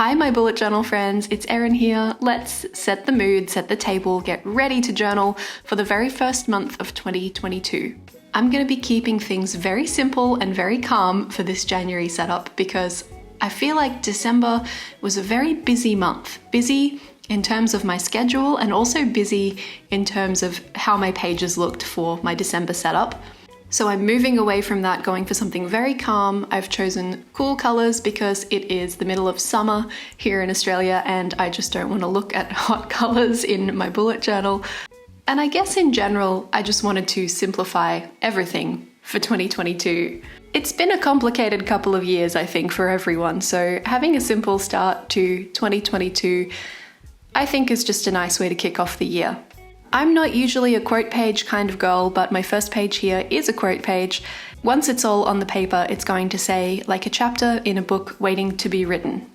Hi, my bullet journal friends, it's Erin here. Let's set the mood, set the table, get ready to journal for the very first month of 2022. I'm going to be keeping things very simple and very calm for this January setup because I feel like December was a very busy month. Busy in terms of my schedule and also busy in terms of how my pages looked for my December setup. So I'm moving away from that, going for something very calm. I've chosen cool colors because it is the middle of summer here in Australia and I just don't want to look at hot colors in my bullet journal. And I guess in general, I just wanted to simplify everything for 2022. It's been a complicated couple of years, I think, for everyone. So having a simple start to 2022, I think is just a nice way to kick off the year. I'm not usually a quote page kind of girl, but my first page here is a quote page. Once it's all on the paper, it's going to say, like a chapter in a book waiting to be written,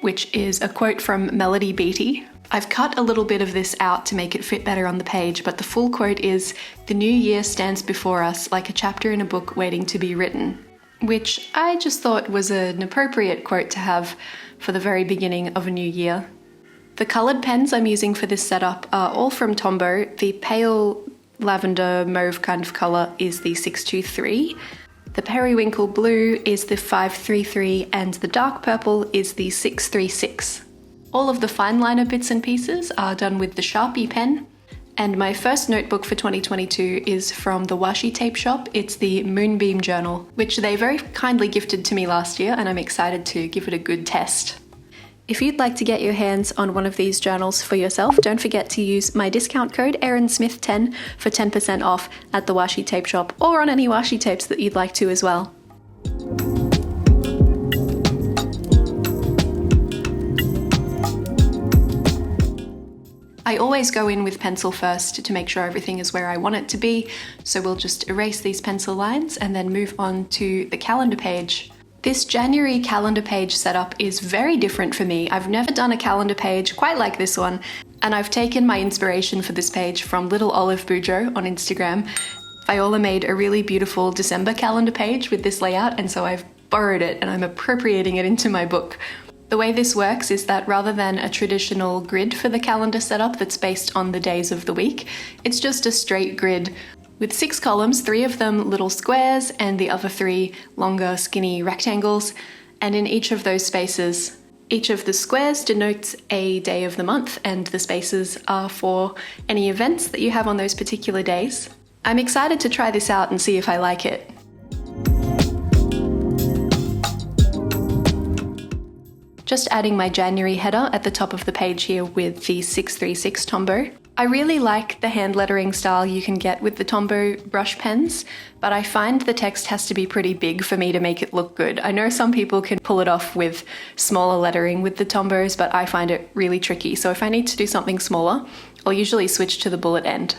which is a quote from Melody Beattie. I've cut a little bit of this out to make it fit better on the page, but the full quote is, "The new year stands before us like a chapter in a book waiting to be written," which I just thought was an appropriate quote to have for the very beginning of a new year. The coloured pens I'm using for this setup are all from Tombow. The pale lavender mauve kind of colour is the 623. The periwinkle blue is the 533 and the dark purple is the 636. All of the fine liner bits and pieces are done with the Sharpie Pen. And my first notebook for 2022 is from the washi tape shop. It's the Moonbeam Journal, which they very kindly gifted to me last year and I'm excited to give it a good test. If you'd like to get your hands on one of these journals for yourself, don't forget to use my discount code ErinSmith10 for 10% off at the washi tape shop or on any washi tapes that you'd like to as well. I always go in with pencil first to make sure everything is where I want it to be, so we'll just erase these pencil lines and then move on to the calendar page. This January calendar page setup is very different for me. I've never done a calendar page quite like this one, and I've taken my inspiration for this page from Little Olive Bujo on Instagram. Viola made a really beautiful December calendar page with this layout, and so I've borrowed it and I'm appropriating it into my book. The way this works is that rather than a traditional grid for the calendar setup that's based on the days of the week, it's just a straight grid with 6 columns, 3 of them little squares and the other 3 longer skinny rectangles. And in each of those spaces, each of the squares denotes a day of the month and the spaces are for any events that you have on those particular days. I'm excited to try this out and see if I like it. Just adding my January header at the top of the page here with the 636 Tombow. I really like the hand lettering style you can get with the Tombow brush pens, but I find the text has to be pretty big for me to make it look good. I know some people can pull it off with smaller lettering with the Tombows, but I find it really tricky. So if I need to do something smaller, I'll usually switch to the bullet end.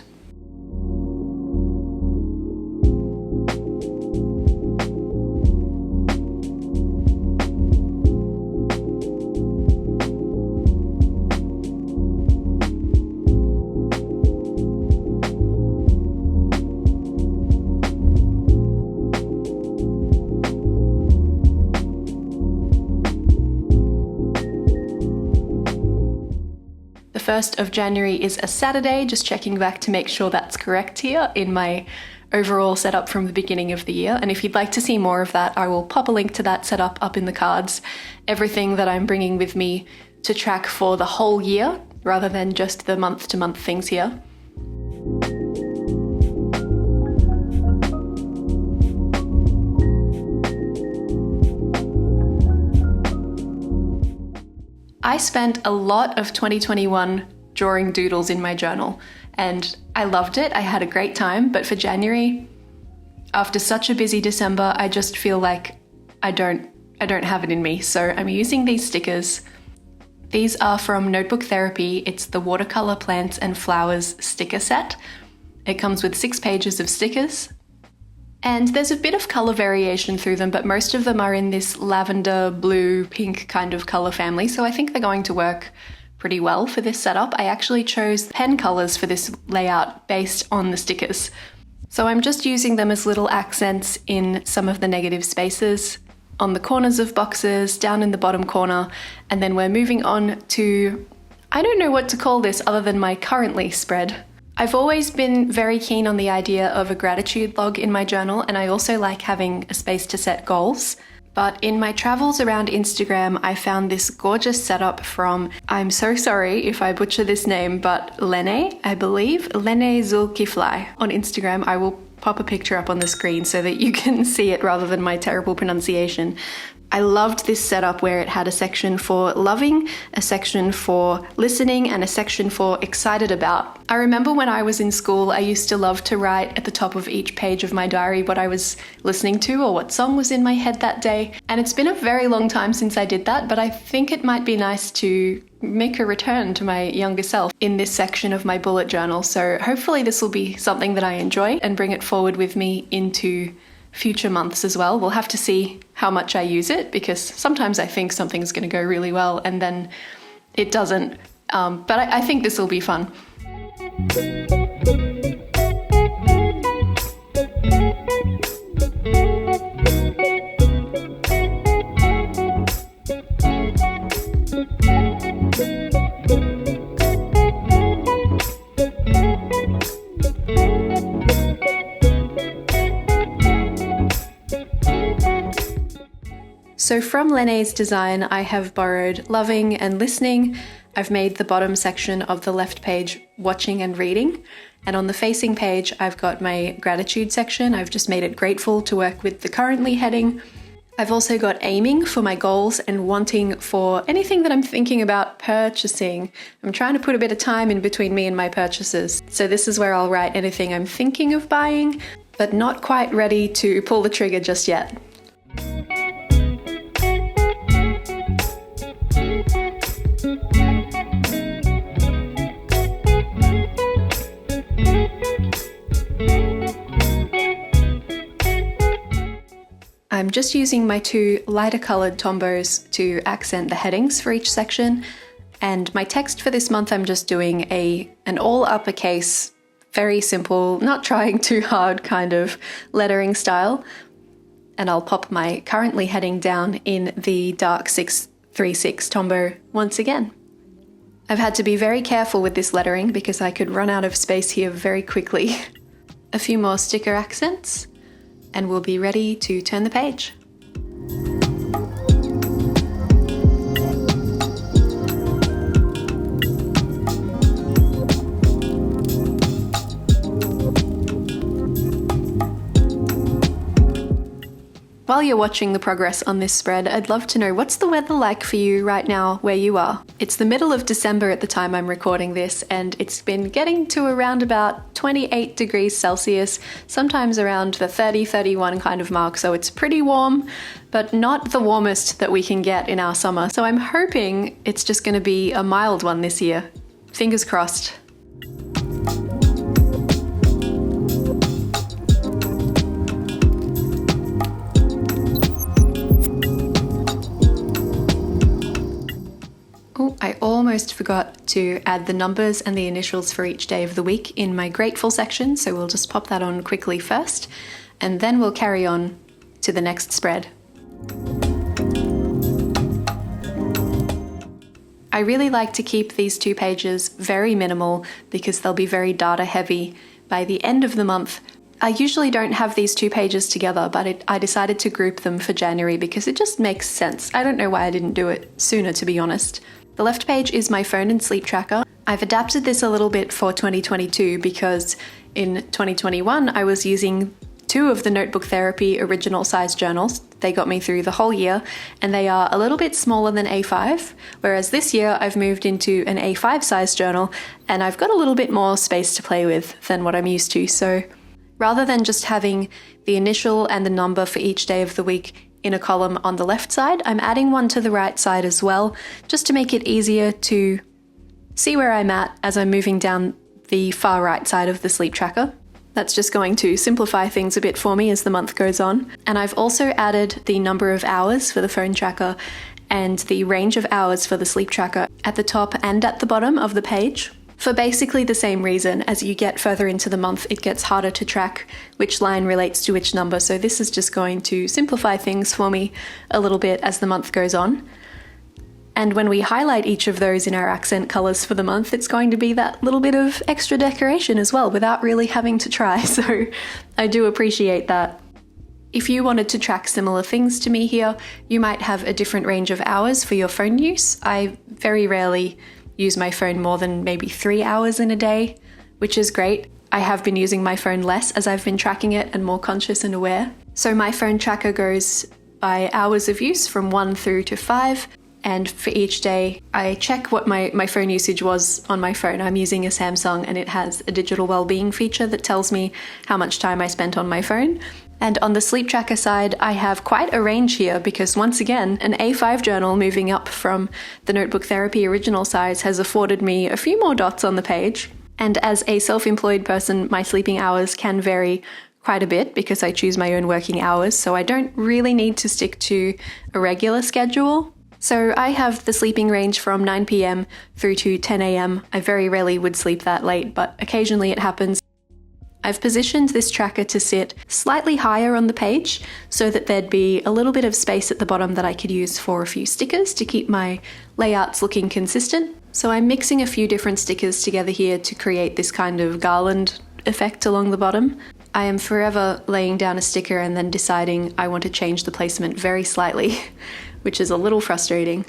The 1st of January is a Saturday, just checking back to make sure that's correct here in my overall setup from the beginning of the year. And if you'd like to see more of that, I will pop a link to that setup up in the cards. Everything that I'm bringing with me to track for the whole year, rather than just the month-to-month things here. I spent a lot of 2021 drawing doodles in my journal and I loved it. I had a great time, but for January, after such a busy December, I just feel like I don't have it in me. So I'm using these stickers. These are from Notebook Therapy. It's the Watercolor Plants and Flowers sticker set. It comes with 6 pages of stickers. And there's a bit of colour variation through them, but most of them are in this lavender, blue, pink kind of colour family, so I think they're going to work pretty well for this setup. I actually chose pen colours for this layout based on the stickers. So I'm just using them as little accents in some of the negative spaces. on the corners of boxes, down in the bottom corner, and then we're moving on to, I don't know what to call this other than my currently spread. I've always been very keen on the idea of a gratitude log in my journal, and I also like having a space to set goals. But in my travels around Instagram, I found this gorgeous setup from, I'm so sorry if I butcher this name, but Lene, I believe, Lene Zulkifly on Instagram. I will pop a picture up on the screen so that you can see it rather than my terrible pronunciation. I loved this setup where it had a section for loving, a section for listening, and a section for excited about. I remember when I was in school, I used to love to write at the top of each page of my diary what I was listening to or what song was in my head that day. And it's been a very long time since I did that, but I think it might be nice to make a return to my younger self in this section of my bullet journal. So hopefully this will be something that I enjoy and bring it forward with me into future months as well. We'll have to see how much I use it, because sometimes I think something's going to go really well and then it doesn't. But I think this will be fun. So from Lene's design, I have borrowed loving and listening. I've made the bottom section of the left page watching and reading. And on the facing page, I've got my gratitude section. I've just made it grateful to work with the currently heading. I've also got aiming for my goals and wanting for anything that I'm thinking about purchasing. I'm trying to put a bit of time in between me and my purchases. So this is where I'll write anything I'm thinking of buying, but not quite ready to pull the trigger just yet. I'm just using my two lighter coloured Tombos to accent the headings for each section, and my text for this month I'm just doing an all uppercase, very simple, not trying too hard kind of lettering style, and I'll pop my currently heading down in the dark 636 Tombow once again. I've had to be very careful with this lettering because I could run out of space here very quickly. A few more sticker accents, and we'll be ready to turn the page. While you're watching the progress on this spread, I'd love to know, what's the weather like for you right now where you are? It's the middle of December at the time I'm recording this, and it's been getting to around about 28 degrees Celsius, sometimes around the 30, 31 kind of mark, so it's pretty warm, but not the warmest that we can get in our summer. So I'm hoping it's just going to be a mild one this year. Fingers crossed. Oh, I almost forgot to add the numbers and the initials for each day of the week in my grateful section, so we'll just pop that on quickly first, and then we'll carry on to the next spread. I really like to keep these two pages very minimal because they'll be very data heavy by the end of the month. I usually don't have these two pages together, but I decided to group them for January because it just makes sense. I don't know why I didn't do it sooner, to be honest. The left page is my phone and sleep tracker. I've adapted this a little bit for 2022 because in 2021 I was using two of the Notebook Therapy original size journals. They got me through the whole year, and they are a little bit smaller than A5, whereas this year I've moved into an A5 size journal and I've got a little bit more space to play with than what I'm used to. So rather than just having the initial and the number for each day of the week in a column on the left side, I'm adding one to the right side as well, just to make it easier to see where I'm at as I'm moving down the far right side of the sleep tracker. That's just going to simplify things a bit for me as the month goes on. And I've also added the number of hours for the phone tracker and the range of hours for the sleep tracker at the top and at the bottom of the page. For basically the same reason. As you get further into the month, it gets harder to track which line relates to which number, so this is just going to simplify things for me a little bit as the month goes on. And when we highlight each of those in our accent colours for the month, it's going to be that little bit of extra decoration as well, without really having to try, so I do appreciate that. If you wanted to track similar things to me here, you might have a different range of hours for your phone use. I very rarely use my phone more than maybe 3 hours in a day, which is great. I have been using my phone less as I've been tracking it and more conscious and aware. So my phone tracker goes by hours of use from 1 through to 5, and for each day I check what my phone usage was on my phone. I'm using a Samsung and it has a digital well-being feature that tells me how much time I spent on my phone. And on the sleep tracker side, I have quite a range here because once again, an A5 journal moving up from the Notebook Therapy original size has afforded me a few more dots on the page. And as a self-employed person, my sleeping hours can vary quite a bit because I choose my own working hours, so I don't really need to stick to a regular schedule. So I have the sleeping range from 9 p.m. through to 10 a.m. I very rarely would sleep that late, but occasionally it happens. I've positioned this tracker to sit slightly higher on the page so that there'd be a little bit of space at the bottom that I could use for a few stickers to keep my layouts looking consistent. So I'm mixing a few different stickers together here to create this kind of garland effect along the bottom. I am forever laying down a sticker and then deciding I want to change the placement very slightly, which is a little frustrating.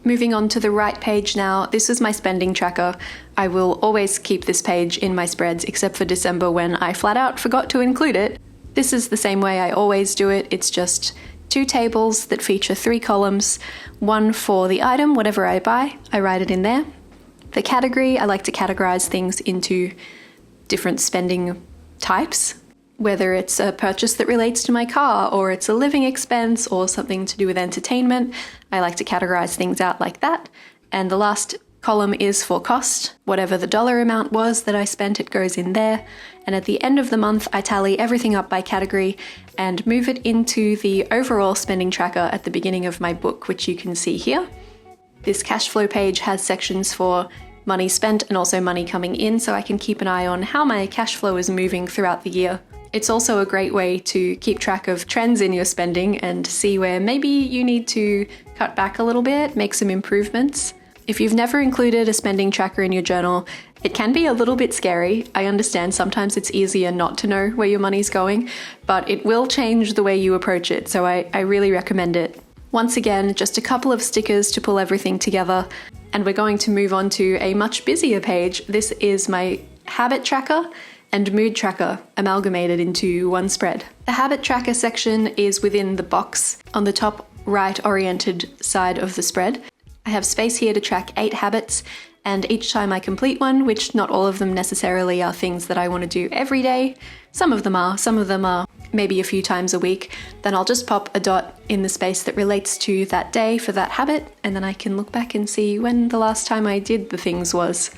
Moving on to the right page now, this is my spending tracker. I will always keep this page in my spreads except for December when I flat out forgot to include it. This is the same way I always do it. It's just 2 tables that feature 3 columns, one for the item, whatever I buy, I write it in there. The category, I like to categorize things into different spending types, whether it's a purchase that relates to my car or it's a living expense or something to do with entertainment. I like to categorize things out like that. And the last column is for cost. Whatever the dollar amount was that I spent, it goes in there. And at the end of the month, I tally everything up by category and move it into the overall spending tracker at the beginning of my book, which you can see here. This cash flow page has sections for money spent and also money coming in, so I can keep an eye on how my cash flow is moving throughout the year. It's also a great way to keep track of trends in your spending and see where maybe you need to cut back a little bit, make some improvements. If you've never included a spending tracker in your journal, it can be a little bit scary. I understand sometimes it's easier not to know where your money's going, but it will change the way you approach it, so I really recommend it. Once again, just a couple of stickers to pull everything together, and we're going to move on to a much busier page. This is my habit tracker and mood tracker amalgamated into one spread. The habit tracker section is within the box on the top right oriented side of the spread. I have space here to track 8 habits, and each time I complete one, which not all of them necessarily are things that I want to do every day, some of them are maybe a few times a week, then I'll just pop a dot in the space that relates to that day for that habit, and then I can look back and see when the last time I did the things was.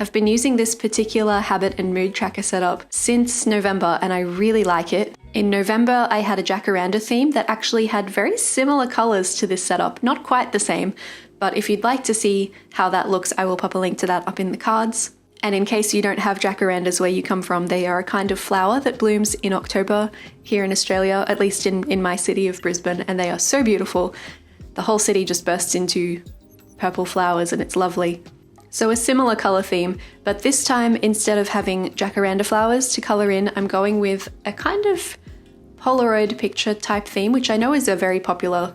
I've been using this particular habit and mood tracker setup since November, and I really like it. In November, I had a jacaranda theme that actually had very similar colors to this setup, not quite the same, but if you'd like to see how that looks, I will pop a link to that up in the cards. And in case you don't have jacarandas where you come from, they are a kind of flower that blooms in October here in Australia, at least in my city of Brisbane, and they are so beautiful. The whole city just bursts into purple flowers and it's lovely. So a similar colour theme, but this time instead of having jacaranda flowers to colour in, I'm going with a kind of Polaroid picture type theme, which I know is a very popular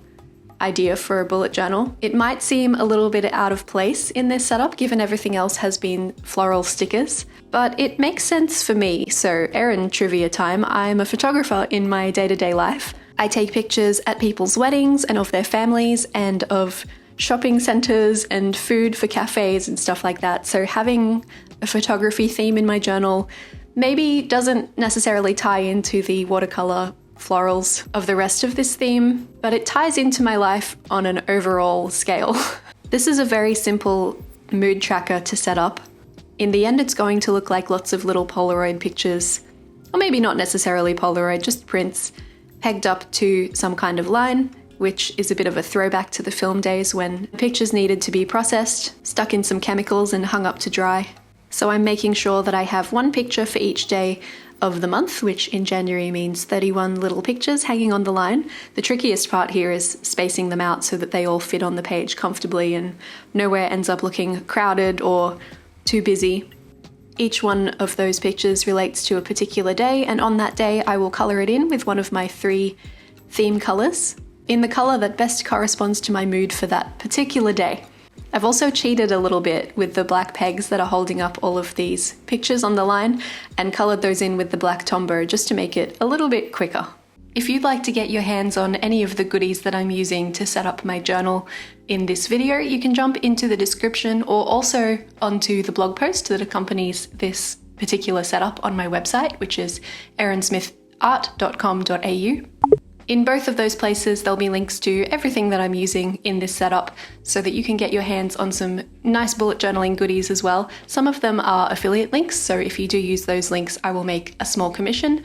idea for a bullet journal. It might seem a little bit out of place in this setup given everything else has been floral stickers, but it makes sense for me. So Erin trivia time, I'm a photographer in my day-to-day life. I take pictures at people's weddings and of their families and of shopping centres and food for cafes and stuff like that. So having a photography theme in my journal maybe doesn't necessarily tie into the watercolour florals of the rest of this theme, but it ties into my life on an overall scale. This is a very simple mood tracker to set up. In the end, it's going to look like lots of little Polaroid pictures, or maybe not necessarily Polaroid, just prints, pegged up to some kind of line which is a bit of a throwback to the film days when pictures needed to be processed, stuck in some chemicals and hung up to dry. So I'm making sure that I have one picture for each day of the month, which in January means 31 little pictures hanging on the line. The trickiest part here is spacing them out so that they all fit on the page comfortably and nowhere ends up looking crowded or too busy. Each one of those pictures relates to a particular day, and on that day I will colour it in with one of my 3 theme colours, in the colour that best corresponds to my mood for that particular day. I've also cheated a little bit with the black pegs that are holding up all of these pictures on the line and coloured those in with the black Tombow just to make it a little bit quicker. If you'd like to get your hands on any of the goodies that I'm using to set up my journal in this video, you can jump into the description or also onto the blog post that accompanies this particular setup on my website, which is erinsmithart.com.au. In both of those places, there'll be links to everything that I'm using in this setup so that you can get your hands on some nice bullet journaling goodies as well. Some of them are affiliate links, so if you do use those links, I will make a small commission.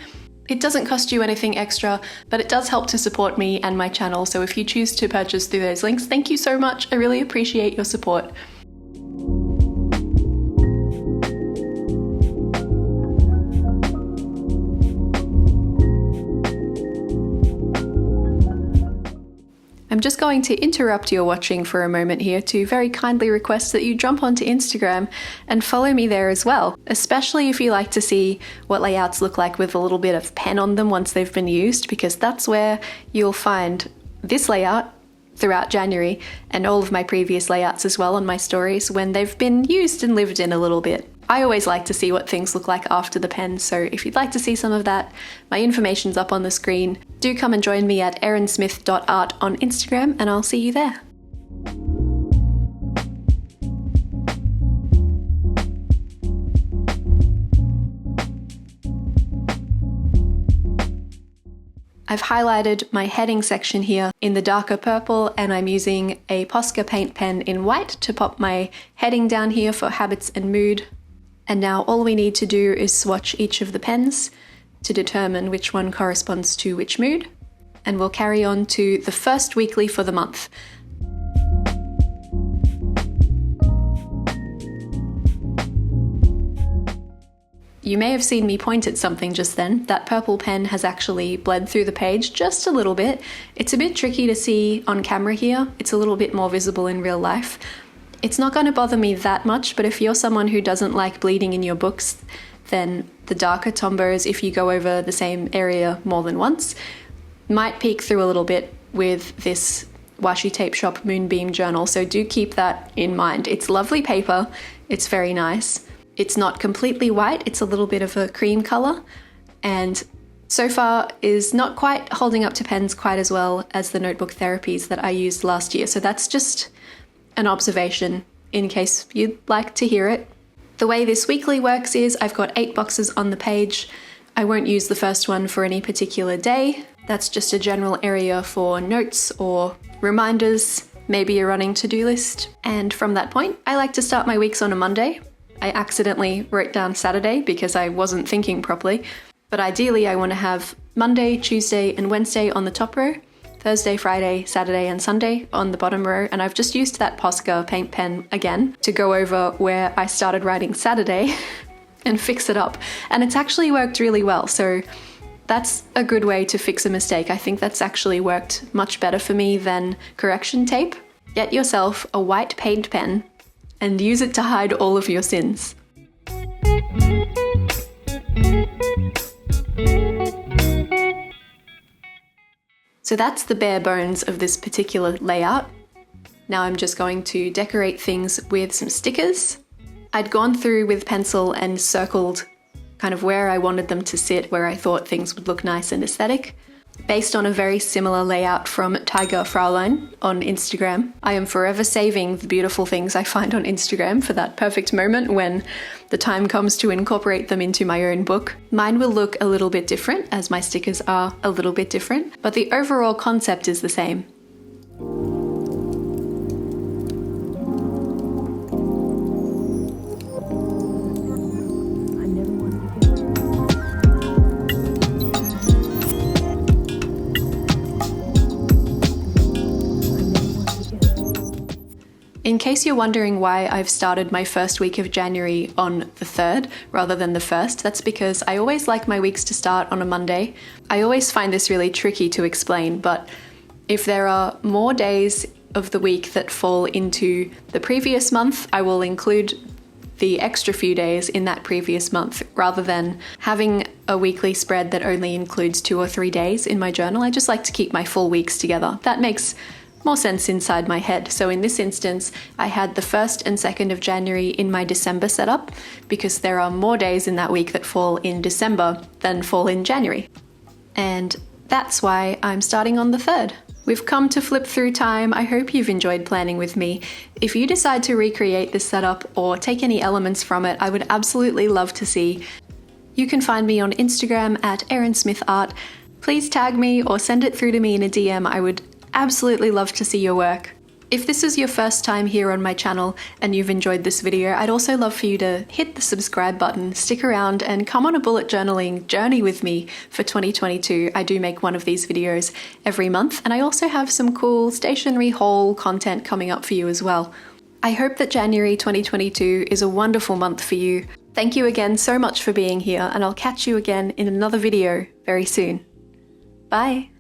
It doesn't cost you anything extra, but it does help to support me and my channel, so if you choose to purchase through those links, thank you so much. I really appreciate your support. I'm just going to interrupt your watching for a moment here to very kindly request that you jump onto Instagram and follow me there as well, especially if you like to see what layouts look like with a little bit of pen on them once they've been used, because that's where you'll find this layout throughout January and all of my previous layouts as well on my stories when they've been used and lived in a little bit. I always like to see what things look like after the pen, so if you'd like to see some of that, my information's up on the screen. Do come and join me at erinsmith.art on Instagram and I'll see you there. I've highlighted my heading section here in the darker purple, and I'm using a Posca paint pen in white to pop my heading down here for habits and mood. And now all we need to do is swatch each of the pens to determine which one corresponds to which mood, and we'll carry on to the first weekly for the month. You may have seen me point at something just then. That purple pen has actually bled through the page just a little bit. It's a bit tricky to see on camera here. It's a little bit more visible in real life. It's not going to bother me that much, but if you're someone who doesn't like bleeding in your books, then the darker Tombows, if you go over the same area more than once, might peek through a little bit with this Washi Tape Shop Moonbeam journal, so do keep that in mind. It's lovely paper, it's very nice. It's not completely white, it's a little bit of a cream colour, and so far is not quite holding up to pens quite as well as the notebook therapies that I used last year, so that's just an observation in case you'd like to hear it. The way this weekly works is I've got 8 boxes on the page. I won't use the first one for any particular day. That's just a general area for notes or reminders, maybe a running to-do list. And from that point, I like to start my weeks on a Monday. I accidentally wrote down Saturday because I wasn't thinking properly, but ideally I want to have Monday, Tuesday, and Wednesday on the top row, Thursday, Friday, Saturday, and Sunday on the bottom row, and I've just used that Posca paint pen again to go over where I started writing Saturday and fix it up, and it's actually worked really well, so that's a good way to fix a mistake. I think that's actually worked much better for me than correction tape. Get yourself a white paint pen and use it to hide all of your sins. So that's the bare bones of this particular layout. Now I'm just going to decorate things with some stickers. I'd gone through with pencil and circled kind of where I wanted them to sit, where I thought things would look nice and aesthetic. Based on a very similar layout from Tiger Fraulein on Instagram. I am forever saving the beautiful things I find on Instagram for that perfect moment when the time comes to incorporate them into my own book. Mine will look a little bit different, as my stickers are a little bit different, but the overall concept is the same. In case you're wondering why I've started my first week of January on the 3rd rather than the 1st, that's because I always like my weeks to start on a Monday. I always find this really tricky to explain, but if there are more days of the week that fall into the previous month, I will include the extra few days in that previous month rather than having a weekly spread that only includes 2 or 3 days in my journal. I just like to keep my full weeks together. That makes more sense inside my head. So in this instance, I had the 1st and 2nd of January in my December setup because there are more days in that week that fall in December than fall in January. And that's why I'm starting on the 3rd. We've come to flip through time. I hope you've enjoyed planning with me. If you decide to recreate this setup or take any elements from it, I would absolutely love to see. You can find me on Instagram at Erin Smith Art. Please tag me or send it through to me in a DM. I would absolutely love to see your work. If this is your first time here on my channel and you've enjoyed this video, I'd also love for you to hit the subscribe button, stick around and come on a bullet journaling journey with me for 2022. I do make one of these videos every month, and I also have some cool stationery haul content coming up for you as well. I hope that January 2022 is a wonderful month for you. Thank you again so much for being here, and I'll catch you again in another video very soon. Bye!